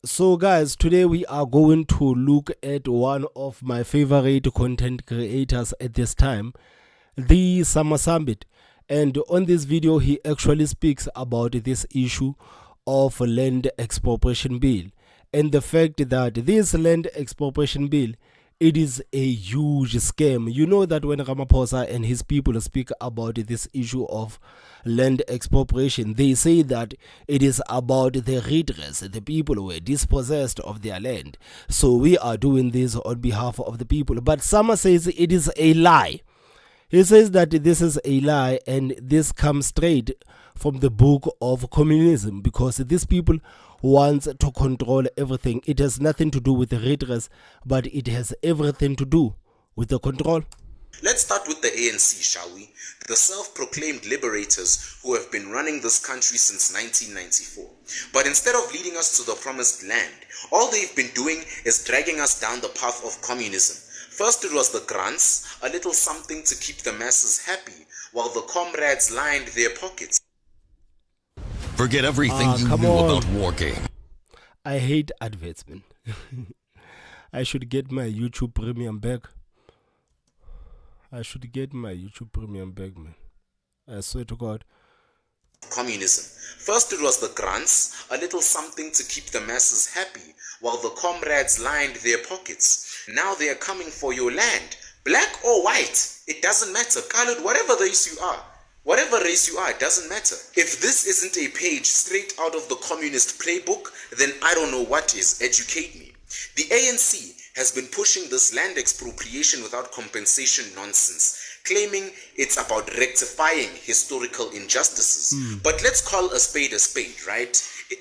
So guys, today we are going to look at one of my favorite content creators at this time, the Sambit. And on this video, he actually speaks about this issue of land expropriation bill and the fact that this land expropriation bill, it is a huge scam. You know that when Ramaphosa and his people speak about this issue of land expropriation, they say that it is about the redress. The people were dispossessed of their land. So we are doing this on behalf of the people. But Sama says it is a lie. He says that this is a lie, and this comes straight from the book of Communism, because these people want to control everything. It has nothing to do with the redress, but it has everything to do with the control. Let's start with the ANC, shall we? The self-proclaimed liberators who have been running this country since 1994. But instead of leading us to the promised land, all they've been doing is dragging us down the path of communism. First it was the grants, a little something to keep the masses happy, while the comrades lined their pockets. Forget everything you knew about war game. I hate adverts, man. I should get my YouTube Premium back. Man. I swear to God. Communism. First it was the grants, a little something to keep the masses happy, while the comrades lined their pockets. Now they are coming for your land. Black or white, it doesn't matter. Colored, whatever race you are. Whatever race you are, it doesn't matter. If this isn't a page straight out of the communist playbook, then I don't know what is. Educate me. The ANC has been pushing this land expropriation without compensation nonsense, claiming it's about rectifying historical injustices. But let's call a spade, right?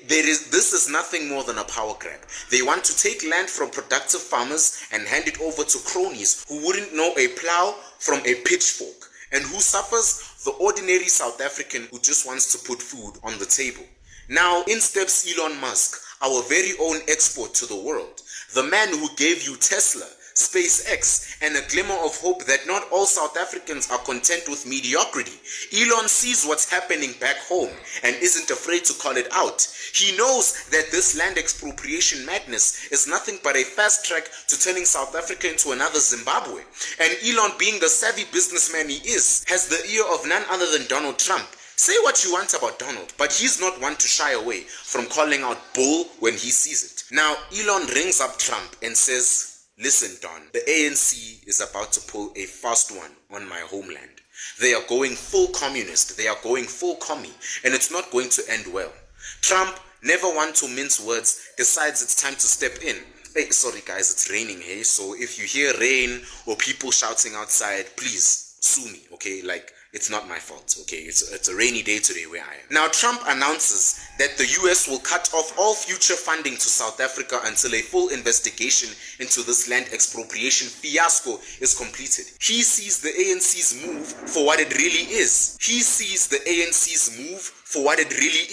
This is nothing more than a power grab. They want to take land from productive farmers and hand it over to cronies who wouldn't know a plow from a pitchfork. And who suffers? The ordinary South African who just wants to put food on the table. Now, in steps Elon Musk, our very own export to the world. The man who gave you Tesla, SpaceX, and a glimmer of hope that not all South Africans are content with mediocrity. Elon sees what's happening back home and isn't afraid to call it out. He knows that this land expropriation madness is nothing but a fast track to turning South Africa into another Zimbabwe. And Elon, being the savvy businessman he is, has the ear of none other than Donald Trump. Say what you want about Donald, but he's not one to shy away from calling out bull when he sees it. Now, Elon rings up Trump and says, "Listen, Don, the ANC is about to pull a fast one on my homeland. They are going full communist, they are going full commie, and it's not going to end well." Trump, never one to mince words, decides it's time to step in. Hey, sorry guys, it's raining, hey? So if you hear rain or people shouting outside, please sue me, okay? Like, it's not my fault, okay? It's a rainy day today where I am. Now, Trump announces that the US will cut off all future funding to South Africa until a full investigation into this land expropriation fiasco is completed. He sees the ANC's move for what it really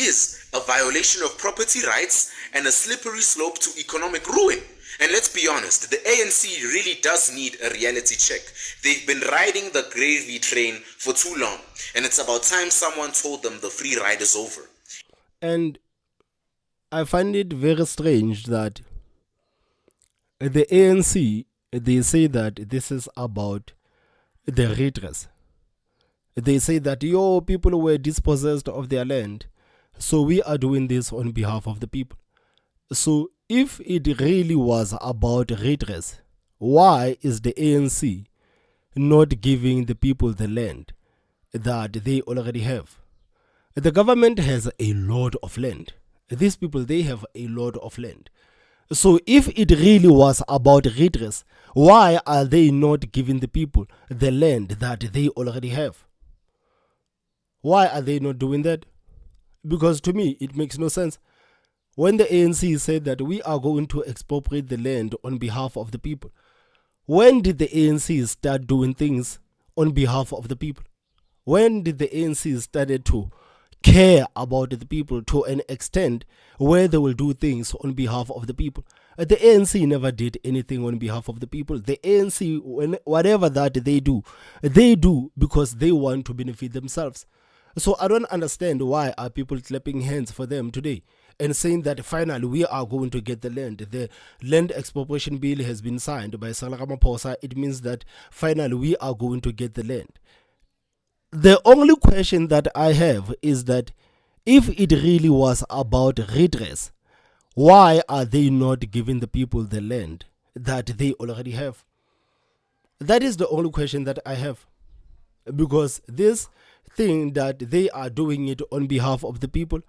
is. A violation of property rights and a slippery slope to economic ruin. And let's be honest, the ANC really does need a reality check. They've been riding the gravy train for too long, and it's about time someone told them the free ride is over. And I find it very strange that the ANC, they say that this is about the redress. They say that people were dispossessed of their land, so we are doing this on behalf of the people. So if it really was about redress, why is the ANC not giving the people the land that they already have? The government has a lot of land. These people, they have a lot of land. So if it really was about redress, why are they not giving the people the land that they already have? Why are they not doing that? Because to me, it makes no sense. When the ANC said that we are going to expropriate the land on behalf of the people, when did the ANC start doing things on behalf of the people? When did the ANC started to care about the people to an extent where they will do things on behalf of the people? The ANC never did anything on behalf of the people. The ANC, whatever that they do because they want to benefit themselves. So I don't understand why are people clapping hands for them today. and saying that finally we are going to get the land. The land expropriation bill has been signed by Cyril Ramaphosa. It means that finally we are going to get the land. The only question that I have is that if it really was about redress, why are they not giving the people the land that they already have? That is the only question that I have. Because this thing that they are doing it on behalf of the people,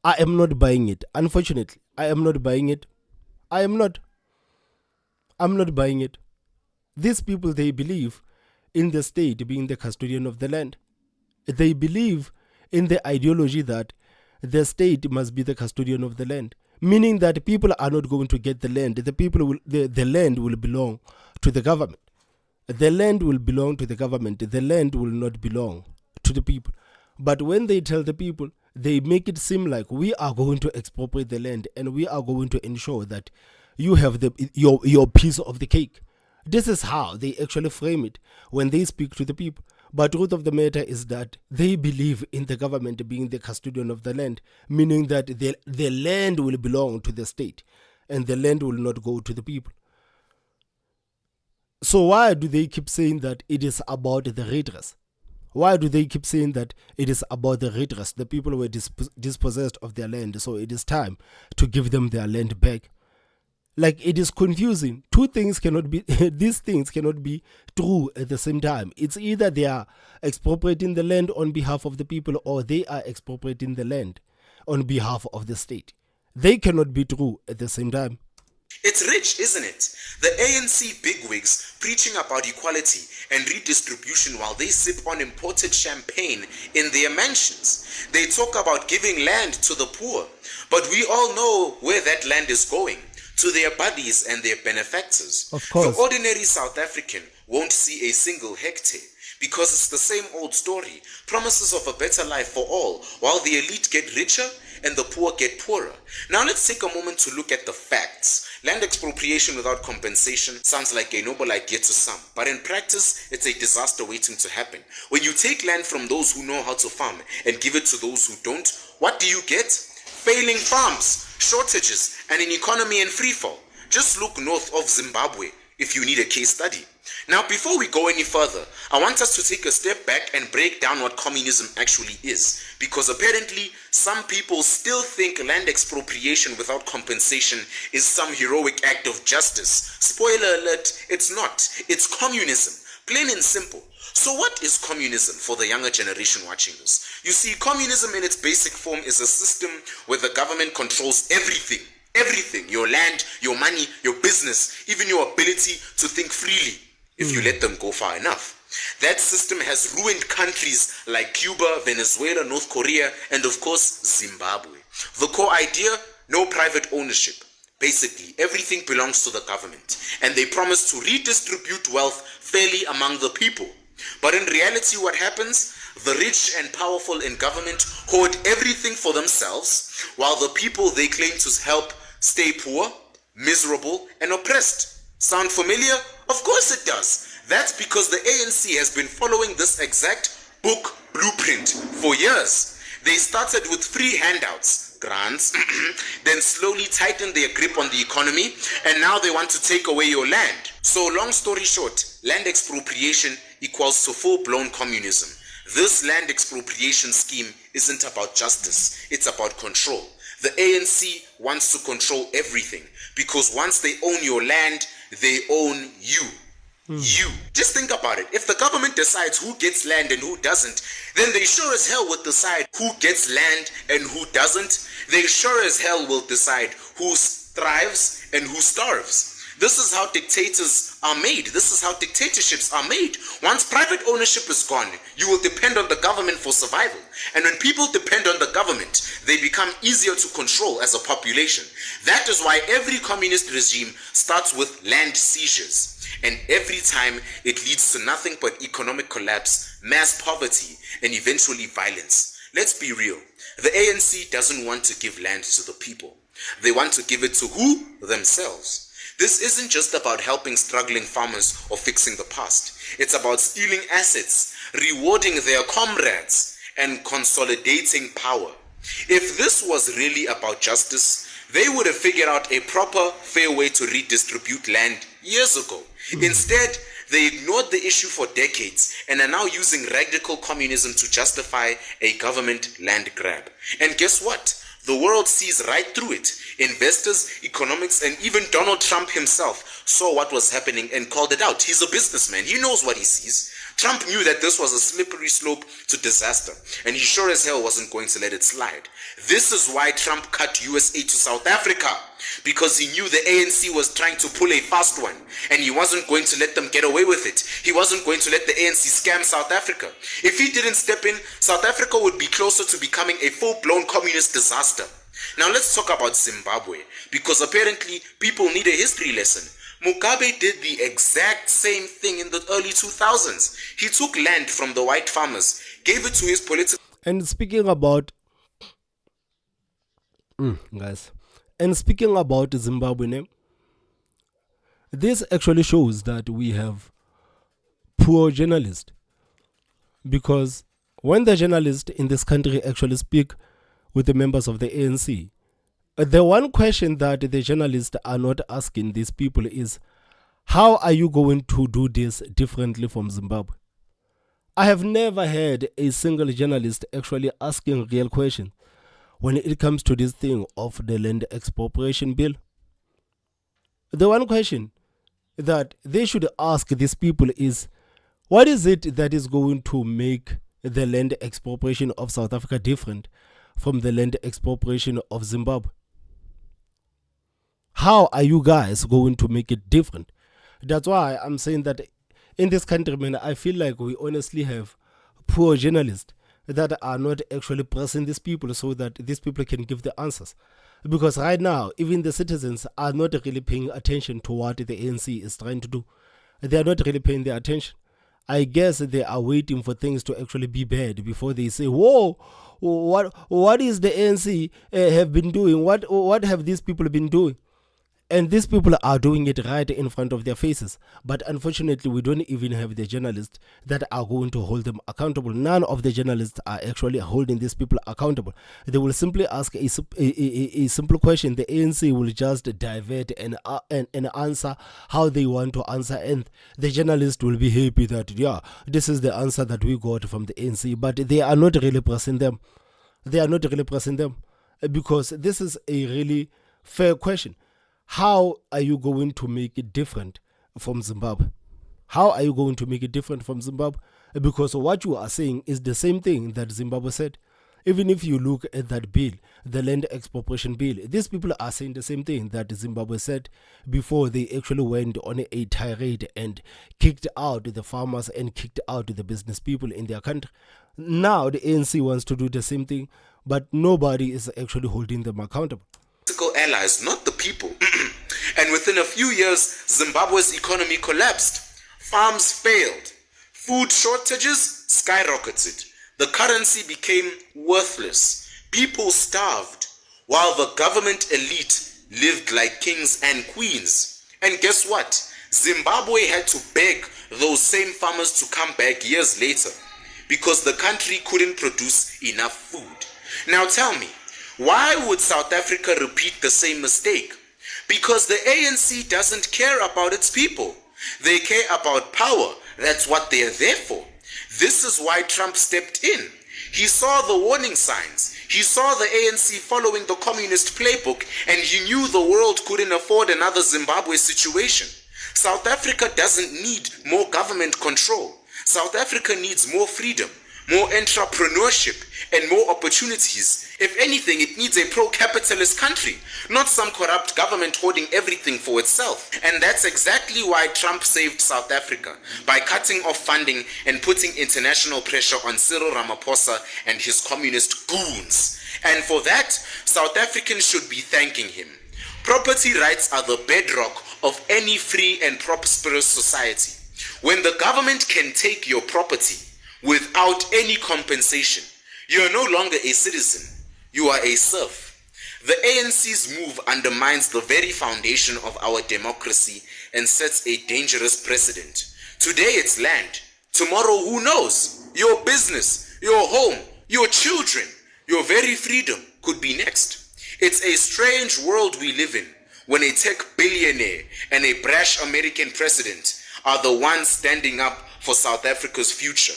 I am not buying it. Unfortunately, I am not buying it. I'm not buying it. These people, they believe in the state being the custodian of the land. They believe in the ideology that the state must be the custodian of the land, meaning that people are not going to get the land. The land will belong to the government. The land will belong to the government. The land will not belong to the people. But when they tell the people, they make it seem like we are going to expropriate the land and we are going to ensure that you have your piece of the cake. This is how they actually frame it when they speak to the people. But the truth of the matter is that they believe in the government being the custodian of the land, meaning that the land will belong to the state and the land will not go to the people. So why do they keep saying that it is about the redress? Why do they keep saying that it is about the redress? The people were dispossessed of their land, so it is time to give them their land back. Like, it is confusing. Two things cannot be, these things cannot be true at the same time. It's either they are expropriating the land on behalf of the people or they are expropriating the land on behalf of the state. They cannot be true at the same time. It's rich, isn't it? The ANC bigwigs preaching about equality and redistribution while they sip on imported champagne in their mansions. They talk about giving land to the poor, but we all know where that land is going. To their buddies and their benefactors. Of course. The ordinary South African won't see a single hectare because it's the same old story. Promises of a better life for all, while the elite get richer and the poor get poorer. Now let's take a moment to look at the facts. Land expropriation without compensation sounds like a noble idea to some, but in practice, it's a disaster waiting to happen. When you take land from those who know how to farm and give it to those who don't, what do you get? Failing farms, shortages, and an economy in freefall. Just look north of Zimbabwe if you need a case study. Now, before we go any further, I want us to take a step back and break down what communism actually is. Because apparently, some people still think land expropriation without compensation is some heroic act of justice. Spoiler alert, it's not. It's communism. Plain and simple. So what is communism for the younger generation watching this? You see, communism in its basic form is a system where the government controls everything. Everything. Your land, your money, your business, even your ability to think freely if you let them go far enough. That system has ruined countries like Cuba, Venezuela, North Korea, and of course, Zimbabwe. The core idea, no private ownership. Basically, everything belongs to the government, and they promise to redistribute wealth fairly among the people. But in reality, what happens? The rich and powerful in government hoard everything for themselves, while the people they claim to help stay poor, miserable, and oppressed. Sound familiar? Of course it does. That's because the ANC has been following this exact book blueprint for years. They started with free handouts, grants, then slowly tightened their grip on the economy, and now they want to take away your land. So long story short, land expropriation equals to full-blown communism. This land expropriation scheme isn't about justice, it's about control. The ANC wants to control everything because once they own your land, they own you. You. Just think about it. If the government decides who gets land and who doesn't, then they sure as hell will decide who gets land and who doesn't. They sure as hell will decide who thrives and who starves. This is how dictators are made. This is how dictatorships are made. Once private ownership is gone, you will depend on the government for survival. And when people depend on the government, they become easier to control as a population. That is why every communist regime starts with land seizures. And every time it leads to nothing but economic collapse, mass poverty, and eventually violence. Let's be real. The ANC doesn't want to give land to the people. They want to give it to who? Themselves. This isn't just about helping struggling farmers or fixing the past. It's about stealing assets, rewarding their comrades, and consolidating power. If this was really about justice, they would have figured out a proper, fair way to redistribute land years ago. Instead, they ignored the issue for decades and are now using radical communism to justify a government land grab. And guess what? The world sees right through it. Investors, economics, and even Donald Trump himself saw what was happening and called it out. He's a businessman. He knows what he sees. Trump knew that this was a slippery slope to disaster, and he sure as hell wasn't going to let it slide. This is why Trump cut US aid to South Africa, because he knew the ANC was trying to pull a fast one, and he wasn't going to let them get away with it. He wasn't going to let the ANC scam South Africa. If he didn't step in, South Africa would be closer to becoming a full-blown communist disaster. Now let's talk about Zimbabwe, because apparently people need a history lesson. Mugabe did the exact same thing in the early 2000s. He took land from the white farmers, gave it to his political... And speaking about... And speaking about Zimbabwe, this actually shows that we have poor journalists. Because when the journalists in this country actually speak with the members of the ANC, the one question that the journalists are not asking these people is, how are you going to do this differently from Zimbabwe? I have never heard a single journalist actually asking real questions when it comes to this thing of the land expropriation bill. The one question that they should ask these people is, what is it that is going to make the land expropriation of South Africa different from the land expropriation of Zimbabwe? How are you guys going to make it different? That's why I'm saying that in this country, man, I feel like we honestly have poor journalists that are not actually pressing these people so that these people can give the answers. Because right now, even the citizens are not really paying attention to what the ANC is trying to do. They are not really paying their attention. I guess they are waiting for things to actually be bad before they say, whoa, what is the ANC have been doing? What have these people been doing? And these people are doing it right in front of their faces. But unfortunately, we don't even have the journalists that are going to hold them accountable. None of the journalists are actually holding these people accountable. They will simply ask a simple question. The ANC will just divert and answer how they want to answer. And the journalist will be happy that, yeah, this is the answer that we got from the ANC. But they are not really pressing them. They are not really pressing them. Because this is a really fair question. How are you going to make it different from Zimbabwe? How are you going to make it different from Zimbabwe? Because what you are saying is the same thing that Zimbabwe said. Even if you look at that bill, the land expropriation bill, these people are saying the same thing that Zimbabwe said before they actually went on a tirade and kicked out the farmers and kicked out the business people in their country. Now the ANC wants to do the same thing, but nobody is actually holding them accountable. Political allies, not the people. And within a few years, Zimbabwe's economy collapsed. Farms failed. Food shortages skyrocketed. The currency became worthless. People starved, while the government elite lived like kings and queens. And guess what? Zimbabwe had to beg those same farmers to come back years later because the country couldn't produce enough food. Now tell me, why would South Africa repeat the same mistake? Because the ANC doesn't care about its people. They care about power. That's what they are there for. This is why Trump stepped in. He saw the warning signs. He saw the ANC following the communist playbook, and he knew the world couldn't afford another Zimbabwe situation. South Africa doesn't need more government control. South Africa needs more freedom, more entrepreneurship, and more opportunities. If anything, it needs a pro-capitalist country, not some corrupt government hoarding everything for itself. And that's exactly why Trump saved South Africa, by cutting off funding and putting international pressure on Cyril Ramaphosa and his communist goons. And for that, South Africans should be thanking him. Property rights are the bedrock of any free and prosperous society. When the government can take your property without any compensation, you are no longer a citizen, you are a serf. The ANC's move undermines the very foundation of our democracy and sets a dangerous precedent. Today it's land, tomorrow who knows? Your business, your home, your children. Your very freedom could be next. It's a strange world we live in when a tech billionaire and a brash American president are the ones standing up for South Africa's future.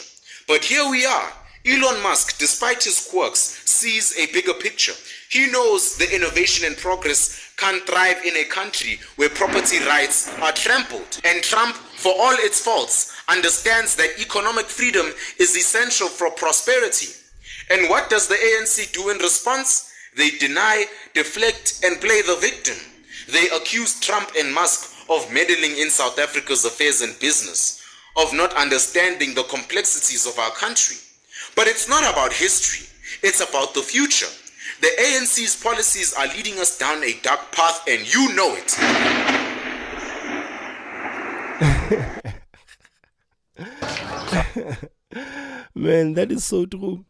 But here we are. Elon Musk, despite his quirks, sees a bigger picture. He knows the innovation and progress can't thrive in a country where property rights are trampled. And Trump, for all its faults, understands that economic freedom is essential for prosperity. And what does the ANC do in response? They deny, deflect, and play the victim. They accuse Trump and Musk of meddling in South Africa's affairs and business, of not understanding the complexities of our country. But it's not about history, it's about the future. The ANC's policies are leading us down a dark path, and you know it. Man, that is so true.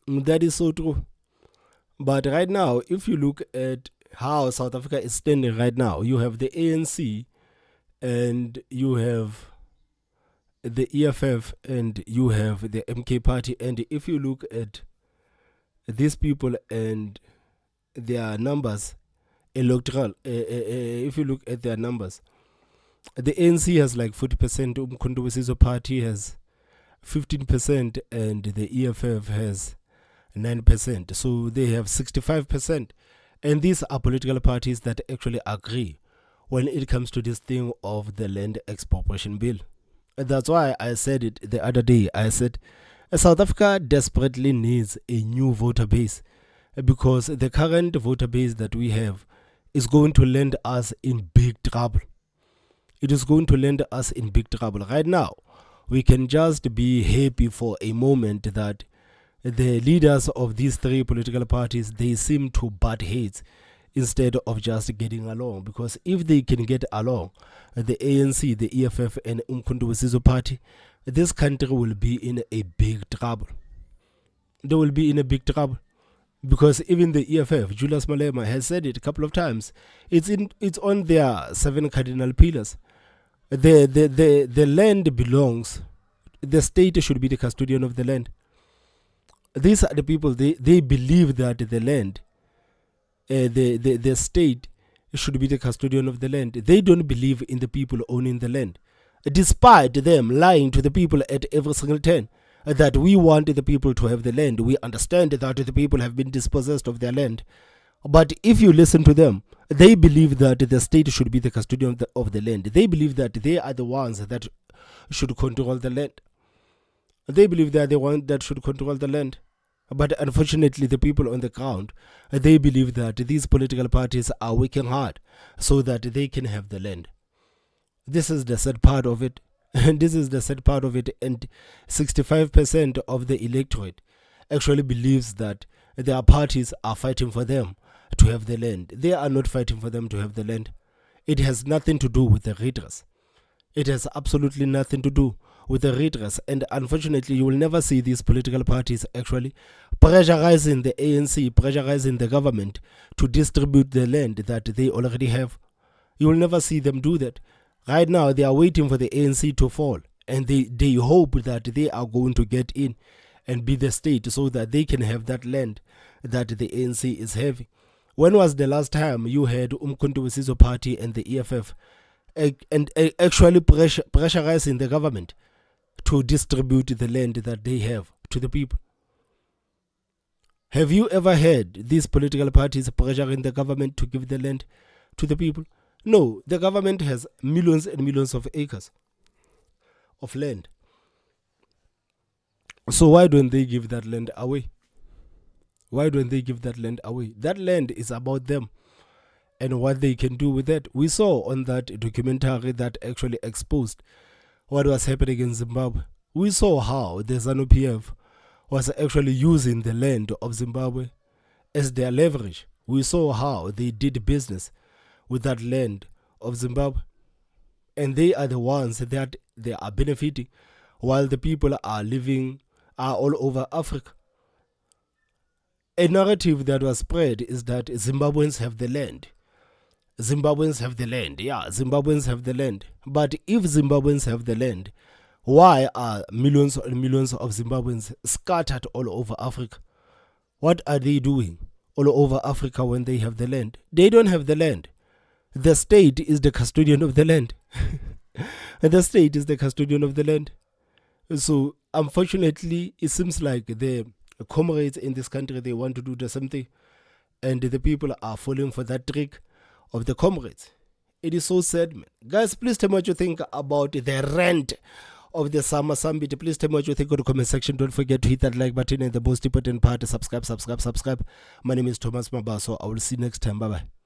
That is so true. But right now, if you look at how South Africa is standing right now, you have the ANC and you have the EFF and you have the MK party. And if you look at these people and their numbers, electoral, if you look at their numbers, the ANC has like 40%, Umkhonto we Sizwe party has 15%, and the EFF has 9%. So they have 65%. And these are political parties that actually agree when it comes to this thing of the land expropriation bill. And that's why I said it the other day. I said South Africa desperately needs a new voter base, because the current voter base that we have is going to land us in big trouble. It is going to land us in big trouble. Right now, we can just be happy for a moment that the leaders of these three political parties, they seem to butt heads instead of just getting along. Because if they can get along, the ANC, the EFF, and Umkhonto we Sizwe party, this country will be in a big trouble. They will be in a big trouble. Because even the EFF, Julius Malema, has said it a couple of times. It's on their 7 cardinal pillars. The land belongs. The state should be the custodian of the land. These are the people, they believe that the land, the state should be the custodian of the land. They don't believe in the people owning the land, despite them lying to the people at every single turn that we want the people to have the land. We understand that the people have been dispossessed of their land. But if you listen to them, they believe that the state should be the custodian of the land. They believe that they are the ones that should control the land. They believe they are the ones that should control the land. But unfortunately, the people on the ground, they believe that these political parties are working hard so that they can have the land. This is the sad part of it. And this is the sad part of it. And 65% of the electorate actually believes that their parties are fighting for them to have the land. They are not fighting for them to have the land. It has nothing to do with the redress. It has absolutely nothing to do with the redress. And unfortunately, you will never see these political parties actually pressurizing the ANC, pressurizing the government to distribute the land that they already have. You will never see them do that. Right now, they are waiting for the ANC to fall. And they hope that they are going to get in and be the state so that they can have that land that the ANC is having. When was the last time you had Umkhonto we Sizwe party and the EFF and actually pressurizing the government to distribute the land that they have to the people? Have you ever heard these political parties pressuring the government to give the land to the people? No, the government has millions and millions of acres of land. So why don't they give that land away? Why don't they give that land away? That land is about them and what they can do with it. We saw on that documentary that actually exposed what was happening in Zimbabwe. We saw how the ZANU-PF was actually using the land of Zimbabwe as their leverage. We saw how they did business with that land of Zimbabwe. And they are the ones that they are benefiting while the people are living all over Africa. A narrative that was spread is that Zimbabweans have the land. Zimbabweans have the land. Yeah, Zimbabweans have the land. But if Zimbabweans have the land, Why are millions and millions of Zimbabweans scattered all over Africa? What are they doing all over Africa when they have the land? They don't have the land. The state is the custodian of the land. The state is the custodian of the land. So, unfortunately, it seems like the comrades in this country, they want to do the same thing. And the people are falling for that trick of the comrades. It is so sad, man. Guys, please tell me what you think about the rant of the summer Sambit. Please tell me what you think in the comment section. Don't forget to hit that like button and the most important part, subscribe. My name is Thomas Mabaso. I will see you next time. Bye-bye.